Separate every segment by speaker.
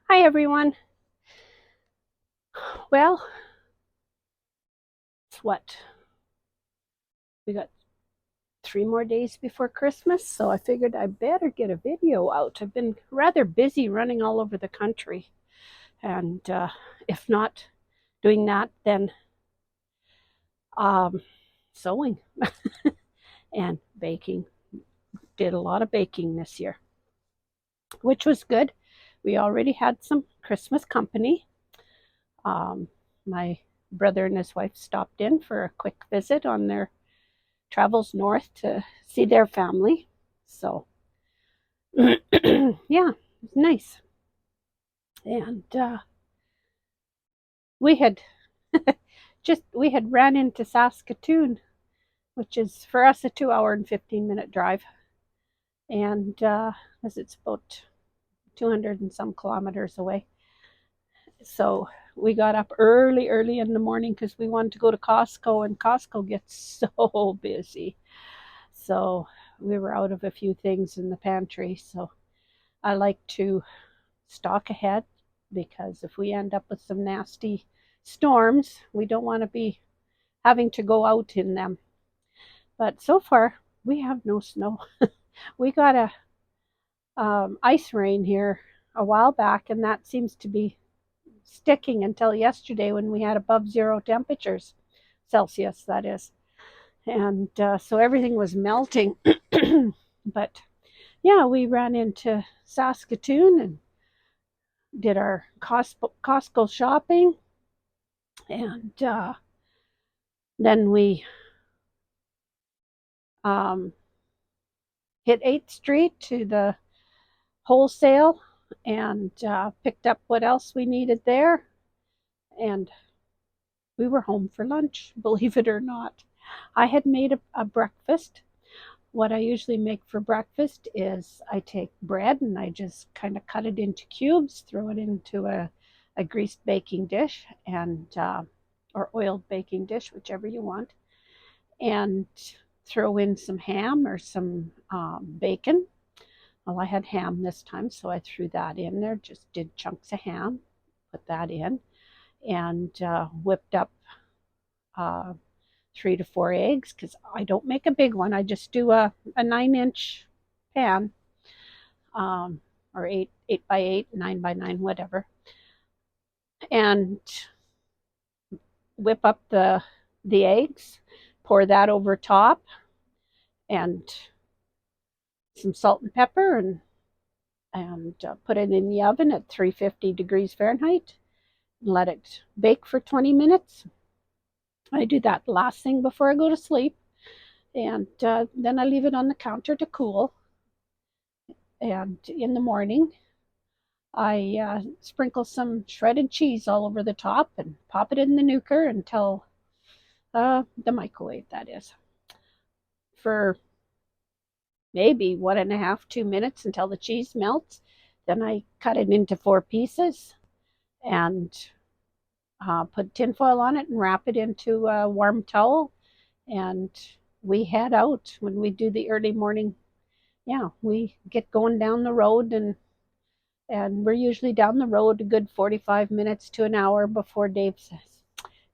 Speaker 1: Hi, everyone. Well, it's what? We got 3 more days before Christmas, so I figured I better get a video out. I've been rather busy running all over the country, and if not doing that, then um, sewing and baking. Did a lot of baking this year, which was good. We already had some Christmas company. Um, my brother and his wife stopped in for a quick visit on their travels north to see their family. So, yeah, it's nice. And we had we had ran into Saskatoon, which is for us a 2 hour and 15-minute drive. And as it's about 200 and some kilometers away. So we got up early in the morning because we wanted to go to Costco, and Costco gets so busy. So we were out of a few things in the pantry. So I like to stock ahead because if we end up with some nasty storms, we don't want to be having to go out in them. But so far, we have no snow. We got a ice rain here a while back, and that seems to be sticking until yesterday when we had above zero temperatures, Celsius, that is. And so everything was melting. But yeah, we ran into Saskatoon and did our Costco shopping, and then we um, hit 8th Street to the wholesale and picked up what else we needed there, and we were home for lunch, believe it or not. I had made a breakfast. What I usually make for breakfast is I take bread and I just kind of cut it into cubes, throw it into a greased baking dish, and or oiled baking dish, whichever you want, and throw in some ham or some bacon. Well, I had ham this time, so I threw that in there, just did chunks of ham, put that in, and whipped up uh, 3 to 4 eggs because I don't make a big one. I just do a 9-inch pan, or eight by eight, 9 by 9, whatever, and whip up the eggs, pour that over top, and some salt and pepper, and put it in the oven at 350 degrees Fahrenheit. And let it bake for 20 minutes. I do that last thing before I go to sleep, and then I leave it on the counter to cool. And in the morning, I sprinkle some shredded cheese all over the top and pop it in the nuker until the microwave, that is, for maybe 1.5, 2 minutes until the cheese melts. Then I cut it into 4 pieces and put tinfoil on it and wrap it into a warm towel. And we head out when we do the early morning. Yeah, we get going down the road, and we're usually down the road a good 45 minutes to an hour before Dave says,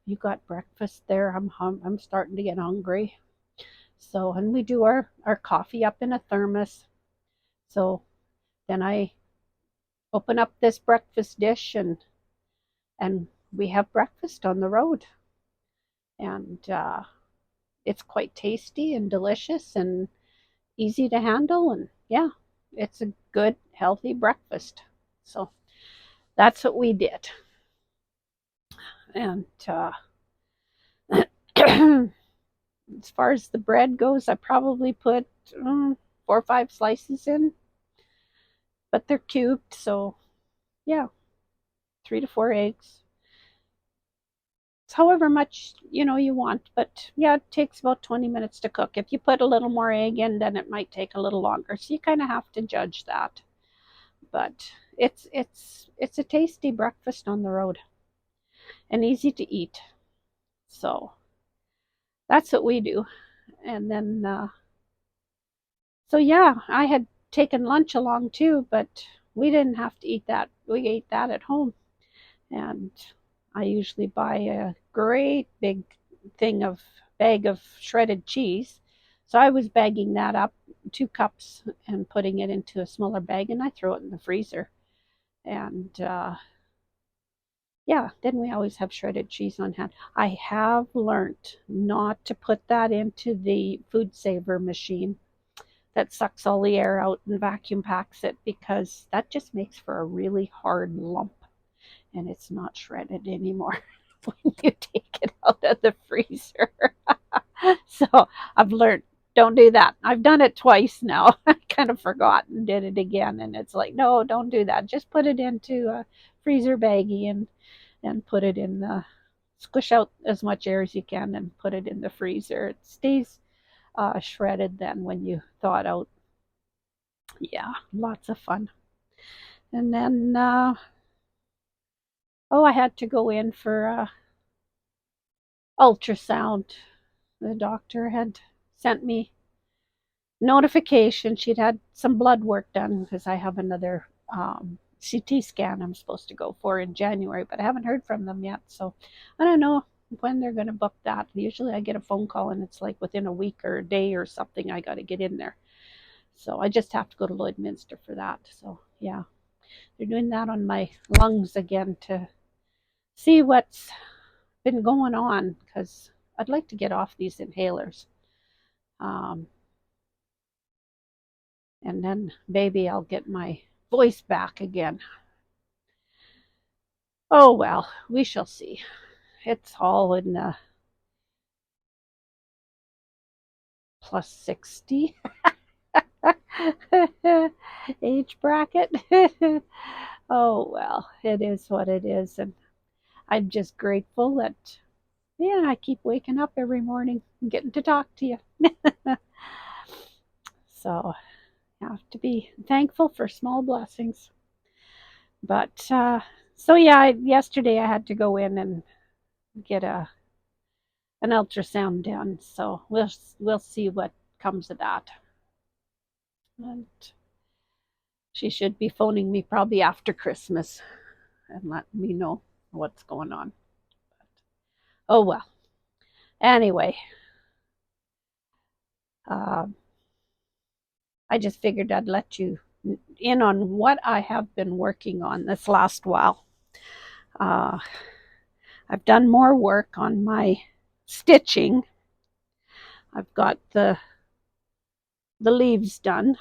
Speaker 1: "You got breakfast there? I'm starting to get hungry." So, and we do our coffee up in a thermos. So then I open up this breakfast dish, and we have breakfast on the road, and it's quite tasty and delicious and easy to handle, and yeah, it's a good healthy breakfast. So that's what we did. And as far as the bread goes, I probably put 4 or 5 slices in, but they're cubed, so yeah, 3 to 4 eggs. It's however much you want, but yeah, it takes about 20 minutes to cook. If you put a little more egg in, then it might take a little longer. So you kind of have to judge that. But it's a tasty breakfast on the road and easy to eat. So that's what we do. And then so yeah, I had taken lunch along too, but we didn't have to eat that. We ate that at home. And I usually buy a great big bag of shredded cheese. So I was bagging that up, 2 cups, and putting it into a smaller bag, and I throw it in the freezer. And yeah, then we always have shredded cheese on hand. I have learned not to put that into the food saver machine that sucks all the air out and vacuum packs it, because that just makes for a really hard lump, and it's not shredded anymore when you take it out of the freezer. So I've learned, don't do that. I've done it twice now. I kind of forgot and did it again, and it's like, no, don't do that. Just put it into a freezer baggie and put it in the, squish out as much air as you can and put it in the freezer. It stays shredded then when you thaw it out. Yeah, lots of fun. And then, I had to go in for ultrasound. The doctor had sent me notification. She'd had some blood work done because I have another CT scan I'm supposed to go for in January, but I haven't heard from them yet. So I don't know when they're going to book that. Usually I get a phone call and it's like within a week or a day or something, I got to get in there. So I just have to go to Lloydminster for that. So yeah, they're doing that on my lungs again to see what's been going on, because I'd like to get off these inhalers. And then maybe I'll get my voice back again. Oh well, we shall see. It's all in the plus 60 age bracket. Oh well, it is what it is. And I'm just grateful that, yeah, I keep waking up every morning and getting to talk to you. So I have to be thankful for small blessings. But so yeah, yesterday I had to go in and get an ultrasound done. So we'll see what comes of that. And she should be phoning me probably after Christmas and letting me know what's going on. But, oh well. Anyway, I just figured I'd let you in on what I have been working on this last while. I've done more work on my stitching. I've got the leaves done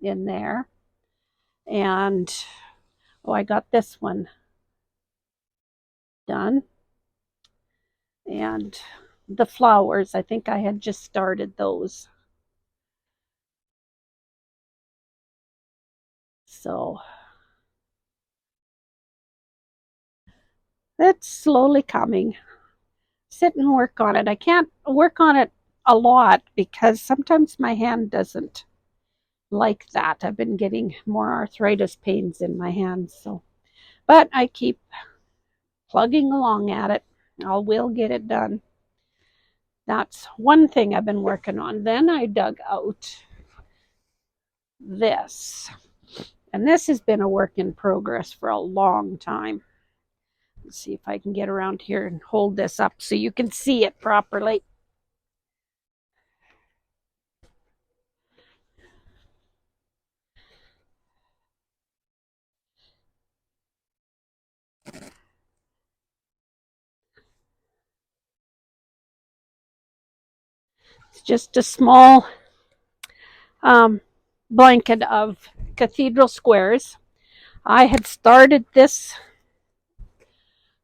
Speaker 1: in there, and I got this one done, and the flowers, I think I had just started those. So it's slowly coming. Sit and work on it. I can't work on it a lot because sometimes my hand doesn't like that. I've been getting more arthritis pains in my hands. So, but I keep plugging along at it. I will get it done. That's one thing I've been working on. Then I dug out this. And this has been a work in progress for a long time. Let's see if I can get around here and hold this up so you can see it properly. It's just a small blanket of cathedral squares. I had started this,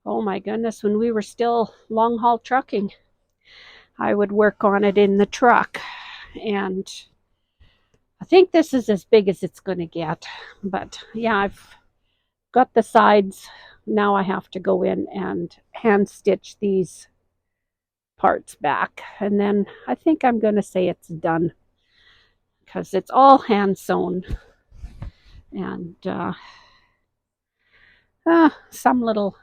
Speaker 1: oh my goodness, when we were still long haul trucking. I would work on it in the truck, and I think this is as big as it's going to get. But yeah, I've got the sides. Now I have to go in and hand stitch these parts back, and then I think I'm going to say it's done because it's all hand sewn. And some little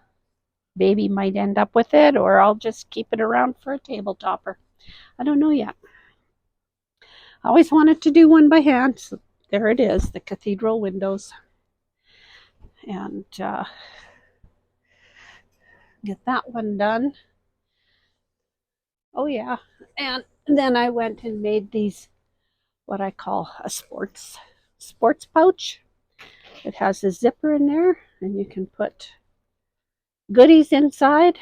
Speaker 1: baby might end up with it, or I'll just keep it around for a table topper. I don't know yet. I always wanted to do one by hand. So there it is, the cathedral windows. and get that one done. Oh yeah, and then I went and made these, what I call a sports pouch. It has a zipper in there, and you can put goodies inside,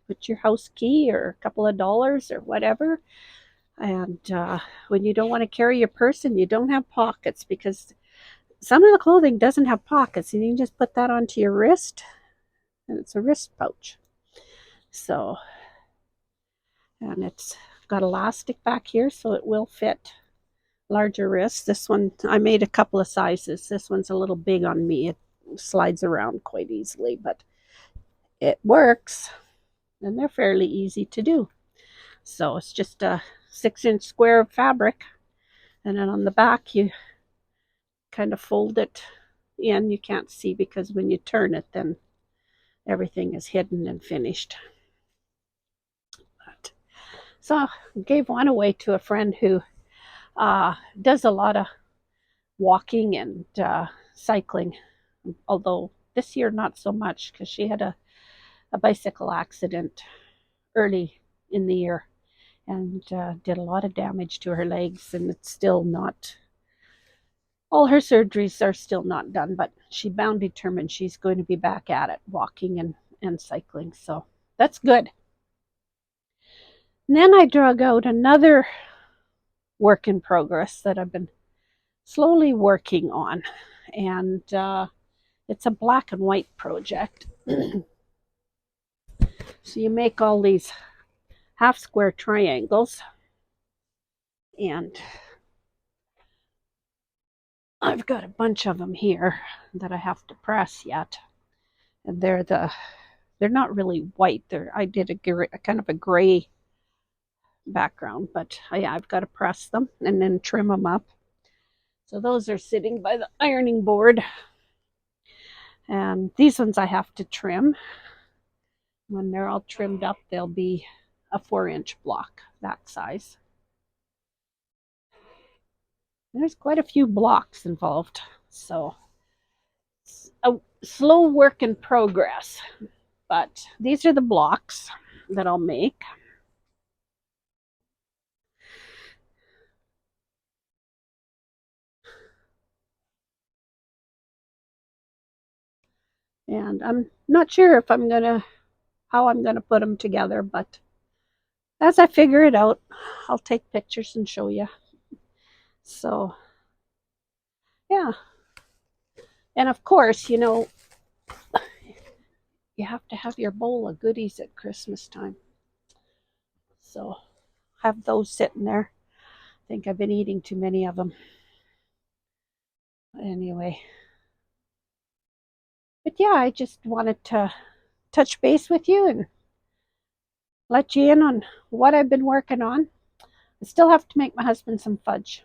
Speaker 1: put your house key or a couple of dollars or whatever. And when you don't want to carry your purse and you don't have pockets, because some of the clothing doesn't have pockets, and you can just put that onto your wrist, and it's a wrist pouch. So, and it's got elastic back here, so it will fit larger wrists. This one, I made a couple of sizes. This one's a little big on me. It slides around quite easily, but it works, and they're fairly easy to do. So it's just a 6-inch square of fabric, and then on the back you kind of fold it in. You can't see because when you turn it, then everything is hidden and finished. So I gave one away to a friend who does a lot of walking and cycling, although this year not so much because she had a bicycle accident early in the year and did a lot of damage to her legs, and it's still not, all her surgeries are still not done, but she bound determined she's going to be back at it, walking and cycling. So that's good. And then I drug out another work in progress that I've been slowly working on, and it's a black and white project. So you make all these half square triangles, and I've got a bunch of them here that I have to press yet, and they're not really white. I did a kind of a gray background, but yeah, I've got to press them and then trim them up. So those are sitting by the ironing board, and these ones I have to trim. When they're all trimmed up, they'll be a 4-inch block, that size. There's quite a few blocks involved, so it's a slow work in progress. But these are the blocks that I'll make. And I'm not sure if how I'm gonna put them together, but as I figure it out, I'll take pictures and show you. So yeah, and of course, you have to have your bowl of goodies at Christmas time. So have those sitting there. I think I've been eating too many of them. Anyway, but yeah, I just wanted to touch base with you and let you in on what I've been working on. I still have to make my husband some fudge.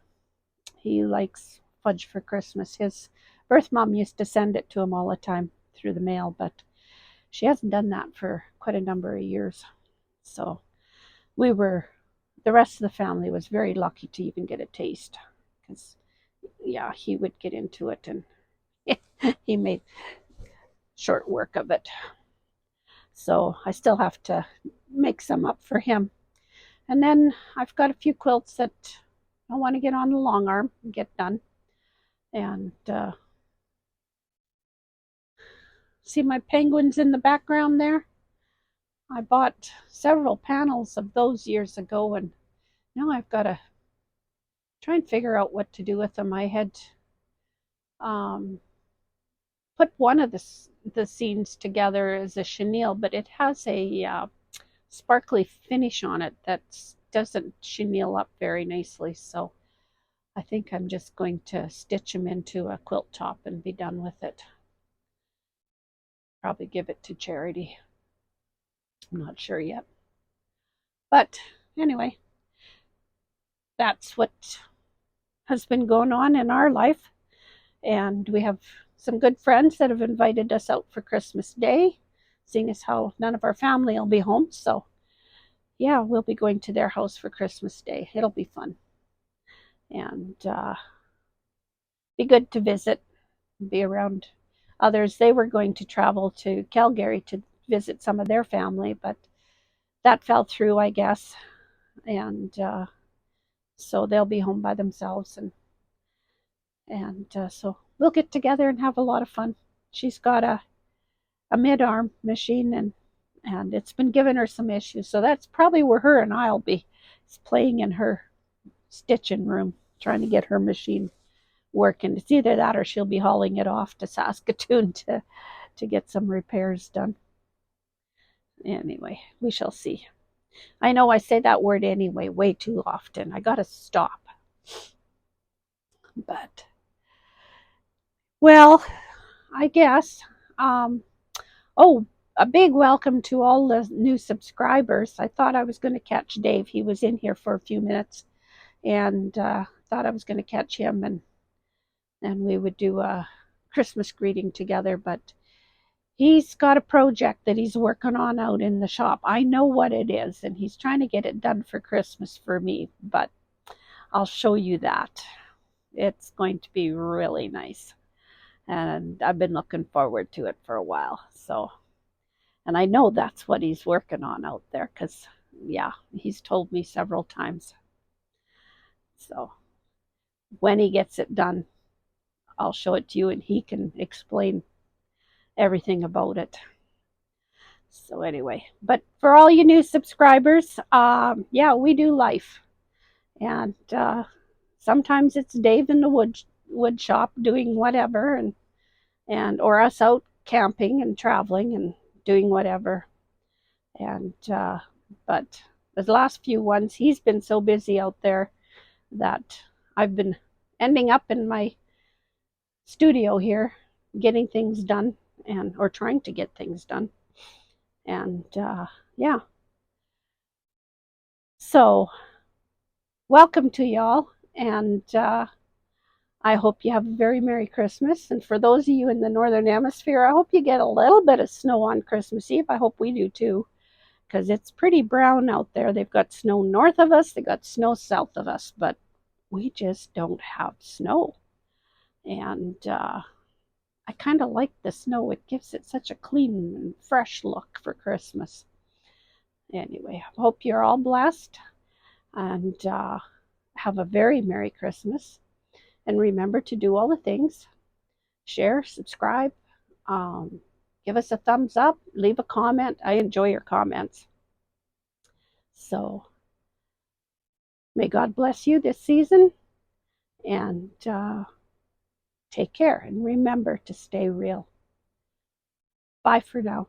Speaker 1: He likes fudge for Christmas. His birth mom used to send it to him all the time through the mail, but she hasn't done that for quite a number of years. So the rest of the family was very lucky to even get a taste, because yeah, he would get into it, and he made short work of it. So I still have to make some up for him. And then I've got a few quilts that I want to get on the long arm and get done. And see my penguins in the background there? I bought several panels of those years ago, and now I've got to try and figure out what to do with them. I had put one of the scenes together as a chenille, but it has a sparkly finish on it that doesn't chenille up very nicely. So I think I'm just going to stitch them into a quilt top and be done with it. Probably give it to charity. I'm not sure yet. But anyway, that's what has been going on in our life. And we have some good friends that have invited us out for Christmas Day, seeing as how none of our family will be home. So yeah, we'll be going to their house for Christmas Day. It'll be fun. And be good to visit, be around others, they were going to travel to Calgary to visit some of their family, but that fell through, I guess. And so they'll be home by themselves. And so we'll get together and have a lot of fun. She's got a mid-arm machine, and it's been giving her some issues. So that's probably where her and I'll be playing in her stitching room, trying to get her machine working. It's either that or she'll be hauling it off to Saskatoon to get some repairs done. Anyway, we shall see. I know I say that word anyway way too often. I gotta stop. But, well, I guess. Oh, a big welcome to all the new subscribers. I thought I was going to catch Dave. He was in here for a few minutes, and thought I was going to catch him, and we would do a Christmas greeting together. But he's got a project that he's working on out in the shop. I know what it is, and he's trying to get it done for Christmas for me, but I'll show you that. It's going to be really nice, and I've been looking forward to it for a while. So, and I know that's what he's working on out there, because yeah, he's told me several times. So when he gets it done, I'll show it to you and he can explain everything about it. So anyway, but for all you new subscribers, yeah, we do life. And sometimes it's Dave in the wood shop doing whatever, and or us out camping and traveling and doing whatever. And but the last few ones, he's been so busy out there that I've been ending up in my studio here getting things done, and or trying to get things done. And yeah, so welcome to y'all, and I hope you have a very Merry Christmas. And for those of you in the Northern Hemisphere, I hope you get a little bit of snow on Christmas Eve. I hope we do too, because it's pretty brown out there. They've got snow north of us, they've got snow south of us, but we just don't have snow. And I kind of like the snow. It gives it such a clean and fresh look for Christmas. Anyway, I hope you're all blessed, and have a very Merry Christmas. And remember to do all the things: share, subscribe, give us a thumbs up, leave a comment. I enjoy your comments. So may God bless you this season, and take care, and remember to stay real. Bye for now.